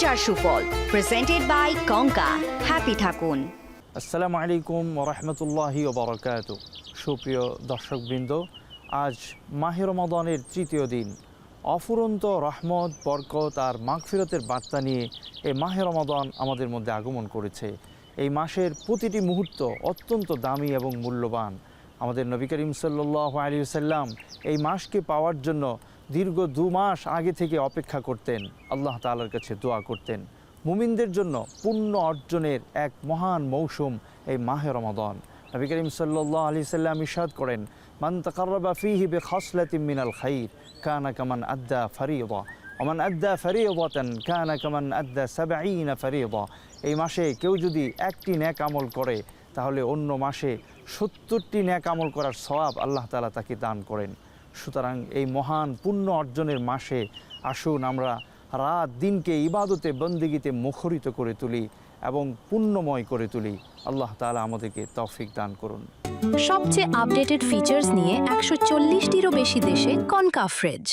বাঁচার সুফল, presented by কঙ্কা। Happy থাকুন। আসসালামু আলাইকুম ওয়া রাহমাতুল্লাহি ওয়া বারাকাতুহু। সুপ্রিয় দর্শকবৃন্দ, আজ মাহে রমাদানের তৃতীয় দিন। অফুরন্ত রহমত, বরকত আর মাগফিরতের বার্তা নিয়ে এই মাহে রমাদান আমাদের মধ্যে আগমন করেছে। এই মাসের প্রতিটি মুহূর্ত অত্যন্ত দামি এবং মূল্যবান। আমাদের নবী করিম সাল্লাল্লাহু আলাইহি ওয়াসাল্লাম এই মাসকে পাওয়ার জন্য দীর্ঘ 2 মাস আগে থেকে অপেক্ষা করতেন, আল্লাহ তাআলার কাছে দোয়া করতেন। মুমিনদের জন্য পুণ্য অর্জনের এক মহান মৌসুম এই মাহে রমাদান। নবী করিম সাল্লাল্লাহু আলাইহি সাল্লাম ইরশাদ করেন, মান তাকাররাবা ফীহি বিখাসলাতিন মিনাল খাইর কানা কামান আদ্দা ফরিয়দা ওয়া মান আদ্দা ফরিয়দাতান কানা কামান আদ্দা 70 ফরিয়দা। এই মাসে কেউ যদি একটি নেক আমল করে তাহলে অন্য মাসে 70টি নেক আমল করার সওয়াব আল্লাহ তাআলা তাকে দান করেন। সুতরাং এই মহান পুণ্য অর্জনের মাসে আসুন আমরা রাত দিনকে ইবাদতে বন্দেগীতে মুখরিত করে তুলি এবং পুণ্যময় করে তুলি। আল্লাহ তাআলা আমাদেরকে তৌফিক দান করুন। সবচেয়ে আপডেটেড ফিচার্স নিয়ে 140টিরও বেশি দেশে কনকা ফ্রিজ।